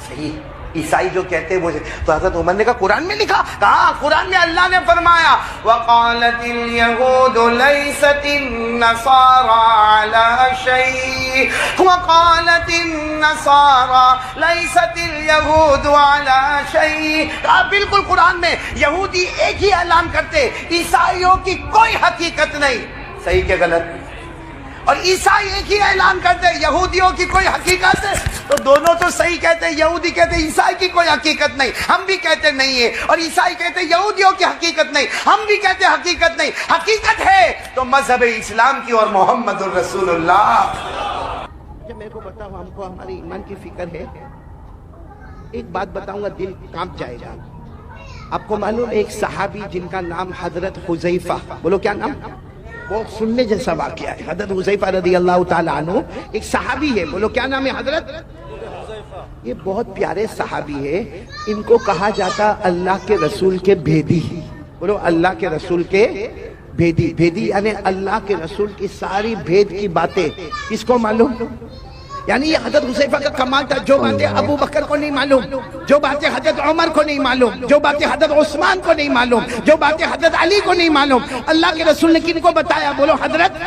صحیح، عیسائی جو کہتے وہ صحیح۔ تو حضرت عمر نے کہا قرآن میں لکھا؟ کہا قرآن میں اللہ نے فرمایا وَقَالَتِ الْيَهُودُ لَيْسَتِ النَّصَارَى عَلَى شَيْءٍ وَقَالَتِ النَّصَارَى لَيْسَتِ الْيَهُودُ عَلَى شَيْءٍ، کہا بالکل قرآن میں یہودی ایک ہی اعلان کرتے، عیسائیوں کی کوئی حقیقت نہیں۔ صحیح کہ غلط؟ اور عیسائی ایک ہی اعلان کرتے یہودیوں کی کوئی حقیقت ہے، تو دونوں تو صحیح کہتے، یہودی کہتے عیسائی کی کوئی حقیقت نہیں، ہم بھی کہتے نہیں ہے، اور عیسائی کہتے یہودیوں کی حقیقت نہیں، ہم بھی کہتے حقیقت نہیں۔ حقیقت ہے تو مذہب اسلام کی اور محمد الرسول اللہ۔ جب میرے کو بتاؤ ہم کو ہمارے ایمان کی فکر ہے، ایک بات بتاؤں گا دل کانپ جائے گا۔ آپ کو معلوم ایک صحابی جن کا نام حضرت حذیفہ، بولو کیا نام؟ بہت سننے جیسا واقعہ ہے۔ حضرت حذیفہ رضی اللہ تعالیٰ عنہ ایک صحابی ہے، بولو کیا نام ہے حضرت؟ یہ بہت پیارے صحابی ہے، ان کو کہا جاتا اللہ کے رسول کے بھیدی، بولو اللہ کے رسول کے بھیدی۔ بھیدی یعنی اللہ کے رسول کی ساری بھید کی باتیں کس کو معلوم؟ یعنی یہ حضرت حذیفہ کا کمال تھا، جو باتیں ابو بکر کو نہیں معلوم، جو باتیں حضرت عمر کو نہیں معلوم، جو باتیں حضرت عثمان کو نہیں معلوم، جو باتیں حضرت علی کو نہیں معلوم، اللہ کے رسول نے کن کو بتایا؟ بولو حضرت۔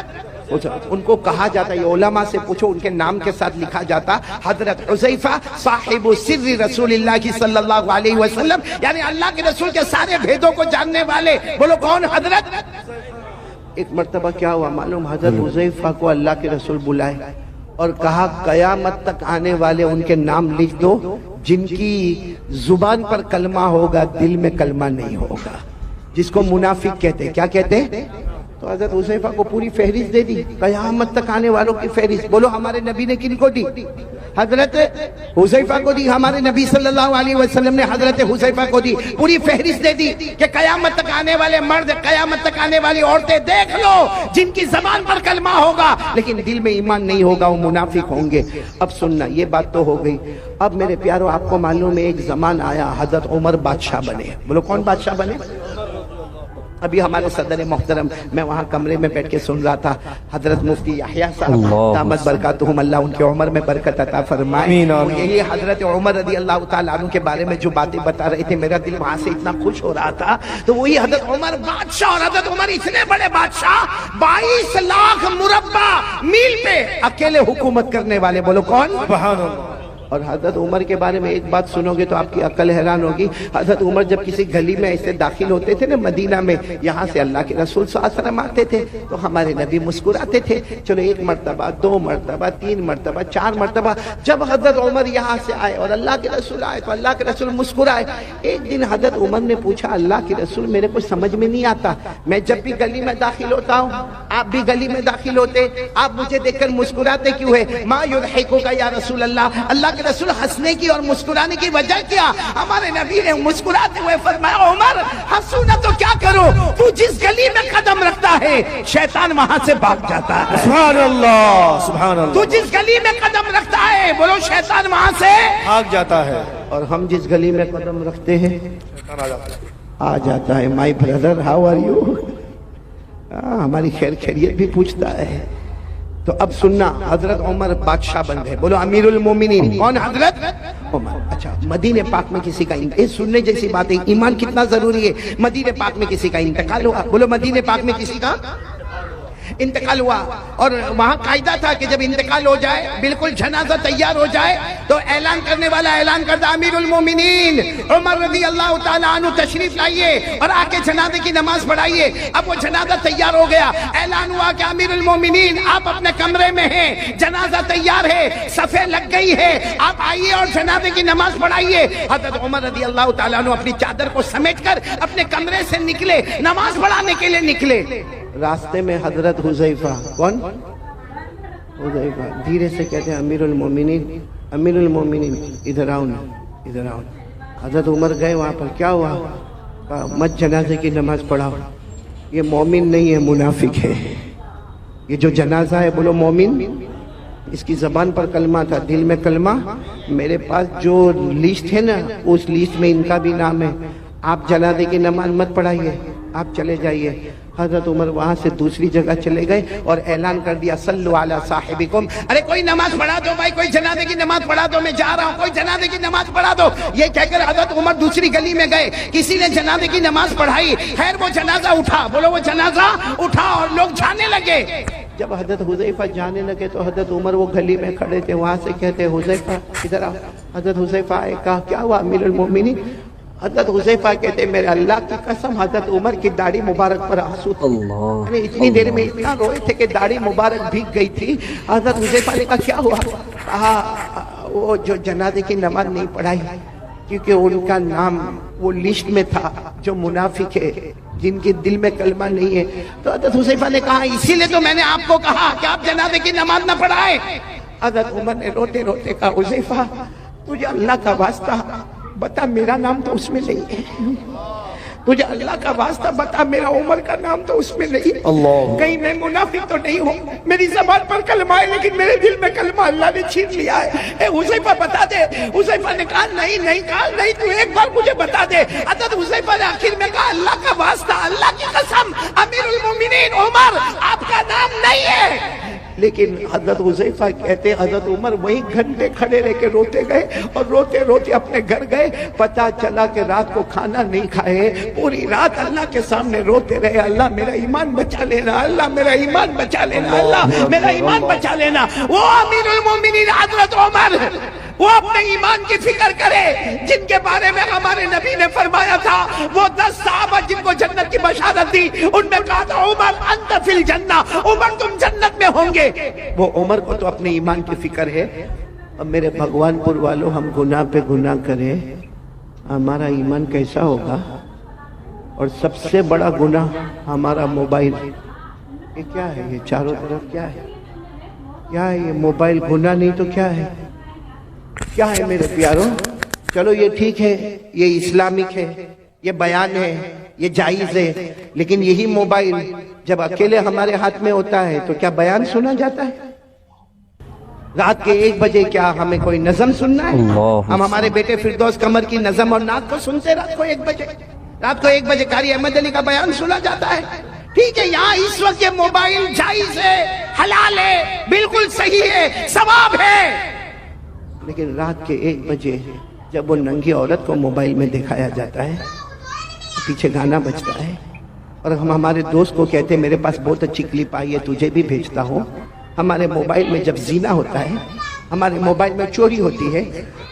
ان کو کہا جاتا، یہ علماء سے پوچھو، ان کے نام کے ساتھ لکھا جاتا حضرت حذیفہ صاحب سر رسول اللہ کی صلی اللہ علیہ وسلم، یعنی اللہ کے رسول کے سارے بھیدوں کو جاننے والے۔ بولو کون؟ حضرت۔ ایک مرتبہ کیا ہوا معلوم؟ حضرت حذیفہ کو اللہ کے رسول بلائے اور کہا قیامت تک آنے والے ان کے نام لکھ دو جن کی زبان پر کلمہ ہوگا دل میں کلمہ نہیں ہوگا، جس کو منافق کہتے ہیں۔ کیا کہتے ہیں؟ تو حضرت حذیفہ کو پوری فہرست دے دی، قیامت تک آنے والوں کی فہرست۔ بولو ہمارے نبی نے کن کو دی؟ حضرت حذیفہ کو دی۔ ہمارے نبی صلی اللہ علیہ وسلم نے حضرت حذیفہ کو دی، پوری فہرست دے دی کہ قیامت تک آنے والے مرد، قیامت تک آنے والی عورتیں دیکھ لو جن کی زبان پر کلمہ ہوگا لیکن دل میں ایمان نہیں ہوگا، وہ منافق ہوں گے۔ اب سننا، یہ بات تو ہو گئی۔ اب میرے پیارو آپ کو معلوم ہے ایک زمان آیا حضرت عمر بادشاہ بنے۔ بولو کون بادشاہ بنے؟ ابھی ہمارے صدر محترم، میں وہاں کمرے میں بیٹھ کے سن رہا تھا، حضرت مفتی یحییٰ صاحب دامت برکاتہم، اللہ ان کے عمر میں برکت عطا فرمائے، یہی حضرت عمر رضی اللہ تعالیٰ عنہ کے بارے میں جو باتیں بتا رہے تھے، میرا دل وہاں سے اتنا خوش ہو رہا تھا۔ تو وہی حضرت عمر بادشاہ، اور حضرت عمر اتنے بڑے بادشاہ 22 لاکھ مربع میل پہ اکیلے حکومت کرنے والے۔ بولو کون؟ سبحان اللہ۔ اور حضرت عمر کے بارے میں ایک بات سنو گے تو آپ کی عقل حیران ہوگی۔ حضرت عمر جب کسی گلی میں ایسے داخل ہوتے تھے نا مدینہ میں، یہاں سے اللہ کے رسول صلی اللہ علیہ وسلم آتے تھے تو ہمارے نبی مسکراتے تھے۔ چلو ایک مرتبہ، 2 مرتبہ، 3 مرتبہ، 4 مرتبہ، جب حضرت عمر یہاں سے آئے اور اللہ کے رسول آئے تو اللہ کے رسول مسکرائے۔ ایک دن حضرت عمر نے پوچھا اللہ کے رسول میرے کو سمجھ میں نہیں آتا، میں جب بھی گلی میں داخل ہوتا ہوں، آپ بھی گلی میں داخل ہوتے، آپ مجھے دیکھ کر مسکراتے کیوں ہے؟ ما یضحکک یا رسول اللہ، اللہ کے رسول ہنسنے کی اور مسکرانے کی وجہ کیا؟ ہمارے نبی نے مسکراتے ہوئے فرمایا عمر ہنسو نہ تو کیا کرو، تو جس گلی میں قدم رکھتا ہے شیطان وہاں سے بھاگ جاتا ہے۔ سبحان اللہ، سبحان اللہ۔ تو جس گلی میں قدم رکھتا ہے، بولو شیطان وہاں سے بھاگ جاتا ہے، اور ہم جس گلی میں قدم رکھتے ہیں آ جاتا ہے۔ My brother how are you, ہماری خیر خیریت بھی پوچھتا ہے۔ تو اب سننا، حضرت عمر بادشاہ بن گئے۔ بولو امیر المومنین کون؟ حضرت عمر۔ اچھا، مدینہ پاک میں کسی کا سننے جیسی بات ہے، ایمان کتنا ضروری ہے۔ مدینہ پاک میں کسی کا انتقال ہوا، بولو مدینہ پاک میں کسی کا انتقال ہوا، اور وہاں قاعدہ تھا کہ جب انتقال ہو جائے، بالکل جنازہ تیار ہو جائے تو اعلان کرنے والا اعلان کرتا امیر المومنین عمر رضی اللہ تعالیٰ عنہ تشریف لائیے اور آ کے جنازے کی نماز پڑھائیے۔ اب وہ جنازہ تیار ہو گیا، اعلان ہوا کہ امیر المومنین آپ اپنے کمرے میں ہیں، جنازہ تیار ہے، صفیں لگ گئی ہے، آپ آئیے اور جنازے کی نماز پڑھائیے۔ حضرت عمر رضی اللہ تعالیٰ عنہ اپنی چادر کو سمیٹ کر اپنے کمرے سے نکلے، نماز پڑھانے کے لیے نکلے۔ راستے میں حضرت حذیفہ کون؟ حذیفہ دھیرے سے کہتے ہیں امیر المومنین ادھر آؤ نا، ادھر آؤ نا۔ حضرت عمر گئے وہاں پر، کیا ہوا؟ کہا مت جنازے کی نماز پڑھاؤ، یہ مومن نہیں ہے، منافق ہے۔ یہ جو جنازہ ہے بولو مومن، اس کی زبان پر کلمہ تھا، دل میں کلمہ۔ میرے پاس جو لسٹ ہے نا، اس لسٹ میں ان کا بھی نام ہے۔ آپ جنازے کی نماز مت پڑھائیے، آپ چلے جائیے۔ حضرت عمر وہاں سے دوسری جگہ چلے گئے اور اعلان کر دیا صلو علی صاحبکم، ارے کوئی نماز پڑھا دو بھائی، کوئی جنازے کی نماز پڑھا دو، میں جا رہا ہوں، کوئی جنازے کی نماز پڑھا دو۔ یہ کہہ کر حضرت عمر دوسری گلی میں گئے، کسی نے جنازے کی نماز پڑھائی، خیر وہ جنازہ اٹھا، بولو وہ جنازہ اٹھا، اور لوگ جانے لگے۔ جب حضرت حذیفہ جانے لگے تو حضرت عمر وہ گلی میں کھڑے تھے، وہاں سے کہتے حذیفہ ادھر آؤ۔ حضرت حذیفہ آئے، کہا کیا ہوا امیر المومنین؟ حضرت حذیفہ کہتے میرے اللہ کی قسم حضرت عمر کی داڑھی مبارک پر آنسو تھے، اتنی دیر میں اتنا روئے تھے کہ داڑھی مبارک بھیگ گئی تھی۔ حضرت حذیفہ نے کہا کیا ہوا؟ کہا وہ جو جنازے کی نماز نہیں پڑھائی کیونکہ ان کا نام وہ لسٹ میں تھا جو منافق ہے، جن کے دل میں کلمہ نہیں ہے۔ تو حضرت حذیفہ نے کہا اسی لیے تو میں نے آپ کو کہا کہ آپ جنازے کی نماز نہ پڑھائیں۔ حضرت عمر نے روتے روتے کہا حذیفہ تجھے اللہ کا واسطہ بتا میرا نام تو اس میں نہیں ہے، تجھے اللہ کا واسطہ بتا میرا عمر کا نام تو اس میں نہیں ہے، کہیں میں منافق تو نہیں ہوں، میری زبان پر کلمہ ہے لیکن میرے دل میں کلمہ اللہ نے چھین لیا ہے، اے حذیفہ بتا دے۔ حذیفہ نے کہا نہیں، کہا نہیں تو ایک بار مجھے بتا دے۔ حضرت حذیفہ نے آخر میں کہا اللہ کا واسطہ، اللہ کی قسم امیر المومنین عمر آپ کا نام نہیں ہے۔ لیکن حضرت حذیفہ کہتے حضرت عمر وہیں گھنٹے کھڑے رہ کے روتے گئے اور روتے روتے اپنے گھر گئے۔ پتہ چلا کہ رات کو کھانا نہیں کھائے، پوری رات اللہ کے سامنے روتے رہے، اللہ میرا ایمان بچا لینا، اللہ میرا ایمان بچا لینا، اللہ میرا ایمان بچا لینا۔ وہ امیر المومنین حضرت عمر، وہ اپنے ایمان کی فکر کرے جن کے بارے میں ہمارے نبی نے فرمایا تھا، وہ 10 صحابہ جن کو جنت کی بشارت دی، ان میں کہا تھا عمر انت فی الجنہ، عمر تم جنت میں ہوں گے۔ وہ عمر کو تو اپنے ایمان کی فکر ہے۔ اب میرے بھگوان پور والوں، ہم گناہ پہ گناہ کریں ہمارا ایمان کیسا ہوگا؟ اور سب سے بڑا گناہ ہمارا موبائل، یہ کیا ہے؟ یہ چاروں طرف کیا ہے؟ کیا ہے یہ موبائل؟ گناہ نہیں تو کیا ہے؟ کیا ہے میرے پیاروں؟ چلو یہ ٹھیک ہے، یہ اسلامک ہے، یہ بیان ہے، یہ جائز ہے، لیکن یہی موبائل جب اکیلے ہمارے ہاتھ میں ہوتا ہے تو کیا بیان سنا جاتا ہے؟ رات کے 1 بجے کیا ہمیں کوئی نظم سننا ہے؟ ہم ہمارے بیٹے فردوس قمر کی نظم اور نعت کو سنتے رات کو 1 بجے، رات کو 1 بجے قاری احمد علی کا بیان سنا جاتا ہے۔ ٹھیک ہے، یہاں اس وقت یہ موبائل جائز ہے، حلال ہے، بالکل صحیح ہے، ثواب ہے، لیکن رات کے 1 بجے جب وہ ننگی عورت کو موبائل میں دکھایا جاتا ہے، پیچھے گانا بجتا ہے، اور ہم ہمارے دوست کو کہتے ہیں میرے پاس بہت اچھی کلپ آئی ہے تجھے بھی بھیجتا ہوں۔ ہمارے موبائل میں جب زنا ہوتا ہے، ہمارے موبائل میں چوری ہوتی ہے،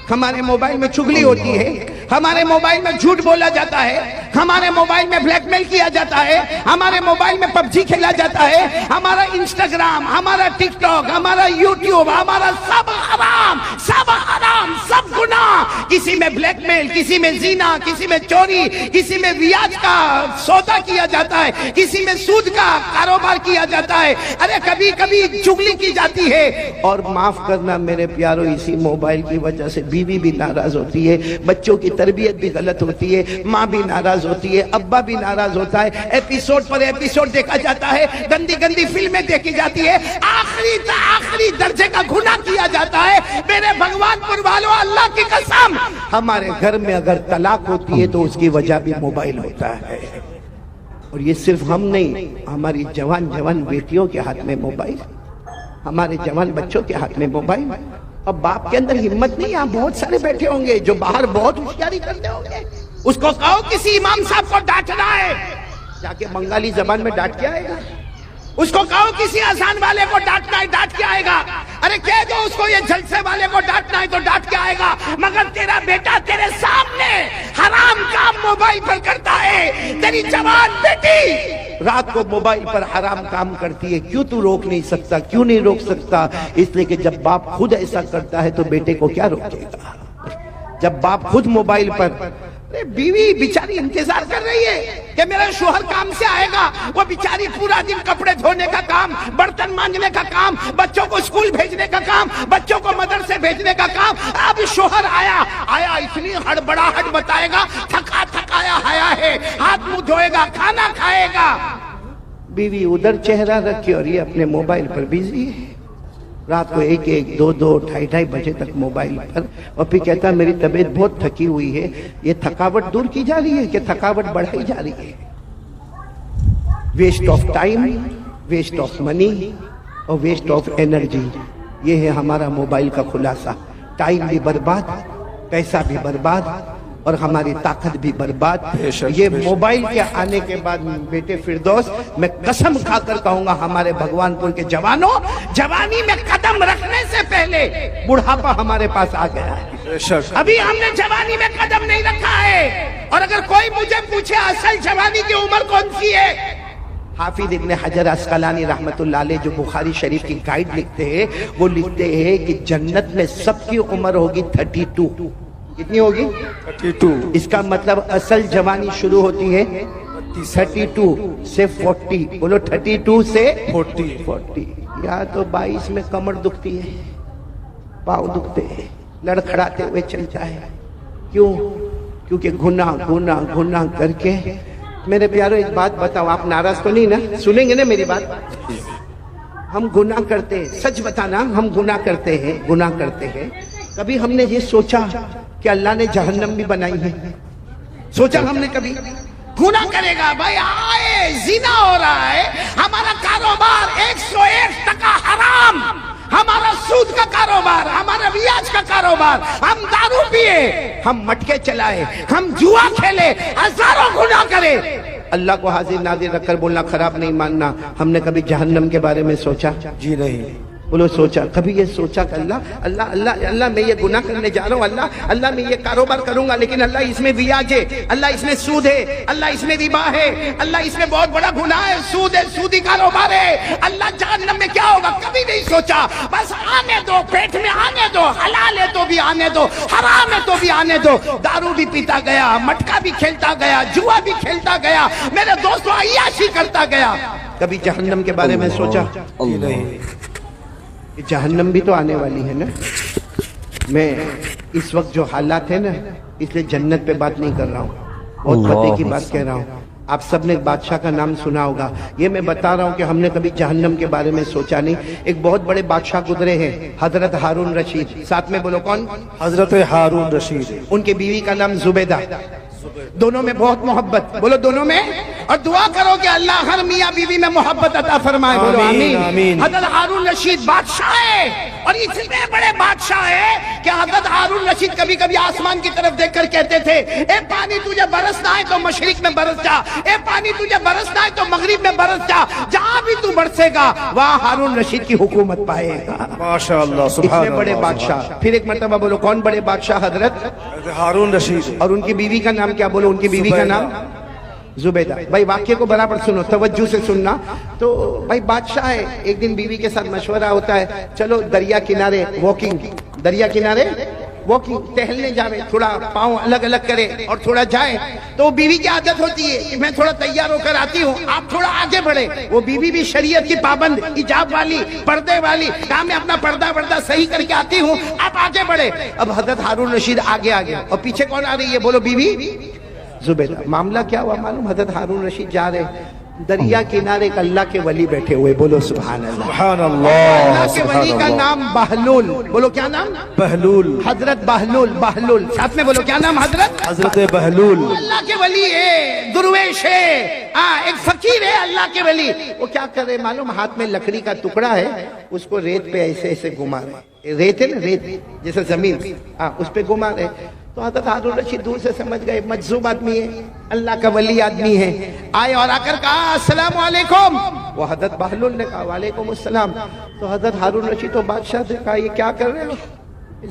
ہمارے موبائل میں چغلی ہوتی ہے، ہمارے موبائل میں جھوٹ بولا جاتا ہے، ہمارے موبائل میں بلیک میل کیا جاتا ہے، ہمارے موبائل میں PUBG کھیلا جاتا ہے، ہمارا انسٹاگرام، ہمارا ٹک ٹاک، ہمارا یوٹیوب، ہمارا سب حرام، سب حرام، سب گناہ۔ کسی میں بلیک میل، کسی میں زنا، کسی میں چوری، کسی میں ریاض کا سودا کیا جاتا ہے، کسی میں سود کا کاروبار کیا جاتا ہے، ارے کبھی کبھی چغلی کی جاتی ہے۔ اور معاف کرنا میرے پیاروں، اسی موبائل کی وجہ سے بیوی بھی ناراض ہوتی ہے، بچوں کی تربیت بھی غلط ہوتی ہے، ماں بھی ناراض ہوتی ہے، ابا بھی ناراض ہوتا ہے، ایپیسوڈ پر ایپیسوڈ دیکھا جاتا ہے، گندی گندی فلمیں دیکھی جاتی ہے، آخری درجے کا گناہ کیا جاتا ہے۔ میرے بھگوان پور والوں، اللہ کی قسم، ہمارے گھر میں اگر طلاق ہوتی ہے تو اس کی وجہ بھی موبائل ہوتا ہے۔ اور یہ صرف ہم نہیں، ہماری جوان بیٹیوں کے ہاتھ میں موبائل، ہمارے جوان بچوں کے ہاتھ میں موبائل۔ اب باپ کے اندر ہمت نہیں، یہاں بہت سارے بیٹھے ہوں گے جو باہر بہت ہوشیاری کرتے ہوں گے، اس کو کہو کسی امام صاحب کو ڈانٹنا ہے، جا کے بنگالی زبان میں ڈانٹ کے آئے گا۔ اس کو کہو کسی اذان والے کو ڈانٹنا ہے، ڈانٹ کے آئے گا۔ ارے کہہ دو اس کو یہ جلسے والے کو ڈانٹنا ہے تو ڈانٹ کے آئے گا، مگر تیرا بیٹا تیرے سامنے حرام کام موبائل پر کرتا ہے، تیری جوان بیٹی رات کو موبائل پر حرام کام کرتی ہے، کیوں تو روک نہیں سکتا؟ کیوں نہیں روک سکتا؟ اس لیے کہ جب باپ خود ایسا کرتا ہے تو بیٹے کو کیا روکے گا؟ جب باپ خود موبائل پر بیوی بیچاری انتظار کر رہی ہے کہ میرا شوہر کام سے آئے گا. وہ بیچاری پورا دن کپڑے دھونے کا کام, برتن مانجنے کا کام, بچوں کو اسکول بھیجنے کا کام, بچوں کو مدرسے بھیجنے کا کام. اب شوہر آیا اتنی ہڑبڑاہٹ بتائے گا, تھکایا آیا ہے, ہاتھ منہ دھوئے گا, کھانا کھائے گا. بیوی ادھر چہرہ رکھی اور یہ اپنے موبائل پر بیزی ہے. رات کو 1, 2, 2, 2:30 بجے تک موبائل پر, اور پھر کہتا میری طبیعت بہت تھکی ہوئی ہے. یہ تھکاوٹ دور کی جا رہی ہے کہ تھکاوٹ بڑھائی جا رہی ہے؟ Waste of time, waste of money اور ویسٹ آف انرجی. یہ ہے ہمارا موبائل کا خلاصہ. ٹائم بھی برباد, پیسہ بھی برباد, اور ہماری طاقت بھی برباد. یہ موبائل کے آنے کے بعد بیٹے فردوس, میں قسم کھا کر کہوں گا ہمارے بھگوان پور کے جوانوں, جوانی میں قدم رکھنے سے پہلے بڑھاپا ہمارے پاس آ گیا ہے. ابھی ہم نے جوانی میں قدم نہیں رکھا ہے. اور اگر کوئی مجھے پوچھے اصل جوانی کی عمر کون سی ہے, حافظ ابن حجر عسقلانی رحمت اللہ علیہ جو بخاری شریف کی گائیڈ لکھتے ہیں, وہ لکھتے ہیں کہ جنت میں سب کی عمر ہوگی 32. کتنی ہوگی؟ 32. اس کا مطلب اصل جوانی شروع ہوتی ہے 32 سے 40. بولو 32 سے 40. یا تو 22 میں کمر دکھتی ہے, پاؤں دکھتے ہیں, لڑکھڑاتے ہوئے چلتا ہے. کیوں؟ کیونکہ گناہ کر کے. میرے پیارو ایک بات بتاؤ, آپ ناراض تو نہیں نا؟ سنیں گے نا میری بات؟ ہم گناہ کرتے ہیں, سچ بتانا, ہم گناہ کرتے ہیں. کبھی ہم نے یہ سوچا کہ اللہ نے جہنم بھی بنائی ہے؟ سوچا ہم نے کبھی؟ گناہ کرے گا بھائی, آئے زنا ہو رہا ہے, ہمارا کاروبار 101% حرام, ہمارا سود کا کاروبار, ہمارا بیاج کا کاروبار, ہم دارو پیے, ہم مٹکے چلائے, ہم جوا کھیلے, ہزاروں گناہ کرے. اللہ کو حاضر ناظر رکھ کر بولنا خراب نہیں ماننا. ہم نے کبھی جہنم کے بارے میں سوچا؟ جی نہیں. بولو سوچا؟ کبھی یہ سوچا کہ اللہ میں یہ گناہ کرنے جا رہا ہوں, اللہ میں یہ کاروبار کروں گا, لیکن اللہ اس میں بیاج ہے, اللہ اس میں سود ہے, اللہ اس میں ربا ہے, اللہ اس میں بہت بڑا گناہ ہے, سود ہے, سودی کاروبار ہے, اللہ جہنم میں کیا ہوگا؟ کبھی نہیں سوچا. بس آنے دو, پیٹ میں آنے دو, حلال ہے تو بھی آنے دو, حرام ہے تو بھی آنے دو. دارو بھی پیتا گیا, مٹکا بھی کھیلتا گیا, جوا بھی کھیلتا گیا, میرے دوستوں عیاشی کرتا گیا. کبھی جہنم کے بارے میں سوچا؟ جہنم بھی تو آنے والی ہے نا. میں اس وقت جو حالات ہیں نا, اس لیے جنت پہ بات نہیں کر رہا ہوں, بہت پتے کی بات کہہ رہا ہوں. آپ سب نے ایک بادشاہ کا نام سنا ہوگا. یہ میں بتا رہا ہوں کہ ہم نے کبھی جہنم کے بارے میں سوچا نہیں. ایک بہت بڑے بادشاہ گزرے ہیں, حضرت ہارون رشید. ساتھ میں بولو کون؟ حضرت ہارون رشید. ان کی بیوی کا نام زبیدہ. دونوں میں بہت محبت. بولو دونوں میں. اور دعا کرو کہ اللہ ہر میاں بیوی میں محبت عطا فرمائے. بولو آمین. حضرت ہارون رشید بادشاہ ہے, اور اتنے بڑے بادشاہ ہے کہ حضرت ہارون رشید کبھی کبھی آسمان کی طرف دیکھ کر کہتے تھے, اے پانی تجھے برسنا ہے تو مشرق میں برس جا, اے پانی تجھے برسنا ہے تو مغرب میں برس جا, جہاں بھی تو برسے گا وہاں ہارون رشید کی حکومت پائے گا. ماشاءاللہ, سبحان اللہ. اتنے بڑے بادشاہ. پھر ایک مرتبہ بولو کون بڑے بادشاہ؟ حضرت ہارون رشید. اور ان کی بیوی کا نام کیا؟ بولو ان کی بیوی کا نام زبیدہ. بھائی واقعے کو برابر سنو, توجہ سے سننا. تو بھائی بادشاہ ہے, ایک دن بیوی کے ساتھ مشورہ ہوتا ہے, چلو دریا کنارے واکنگ, دریا کنارے واکنگ, ٹہلنے جائے, تھوڑا پاؤں الگ الگ کرے اور تھوڑا جائے. تو بیوی کی عادت ہوتی ہے کہ میں تھوڑا تیار ہو کر آتی ہوں, آپ تھوڑا آگے بڑھے. وہ بیوی بھی شریعت کی پابند, حجاب والی, پردے والی, کہا میں اپنا پردہ صحیح کر کے آتی ہوں, آپ آگے بڑھے. اب حضرت ہارون رشید آگے آ گیا, اور پیچھے کون آ رہی ہے؟ بولو بیوی زبیدہ. معاملہ کیا ہوا معلوم؟ حضرت ہارون رشید جا رہے, دریا کنارے ایک اللہ کے ولی بیٹھے ہوئے. بولو سبحان اللہ. سبحان اللہ. اللہ کے ولی کا نام بہلول. بولو کیا نام؟ بہلول. حضرت بہلول. ساتھ میں بولو کیا نام؟ حضرت بہلول. اللہ کے ولی ہے, درویش ہے, ایک فقیر ہے, اللہ کے ولی. وہ کیا کر رہے معلوم؟ ہاتھ میں لکڑی کا ٹکڑا ہے, اس کو ریت پہ ایسے ایسے گھما رہے. ریت ہے نا, ریت جیسے زمین, اس پہ گھما رہے. تو حضرت ہارون رشید دور سے سمجھ گئے مجذوب آدمی ہے, اللہ کا ولی آدمی ہے. آئے اور آ کر کہا السلام علیکم. وہ حضرت بہلول نے کہا وعلیکم السلام. تو حضرت ہارون رشید تو بادشاہ سے کہا یہ کیا کر رہے ہو,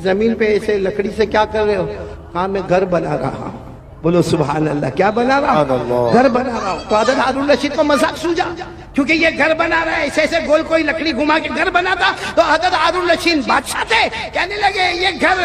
زمین پہ ایسے لکڑی سے کیا کر رہے ہو؟ کہا میں گھر بنا رہا ہوں. بولو سبحان اللہ. کیا بنا رہا ہوں؟ گھر بنا رہا ہوں. تو حضرت ہارون رشید کو مذاق سوجا, کیونکہ یہ گھر بنا رہا ہے, ایسے ایسے گول کوئی لکڑی گھما کے گھر بنا تھا. تو حضرت ہارون رشید بادشاہ تھے, کہنے لگے یہ گھر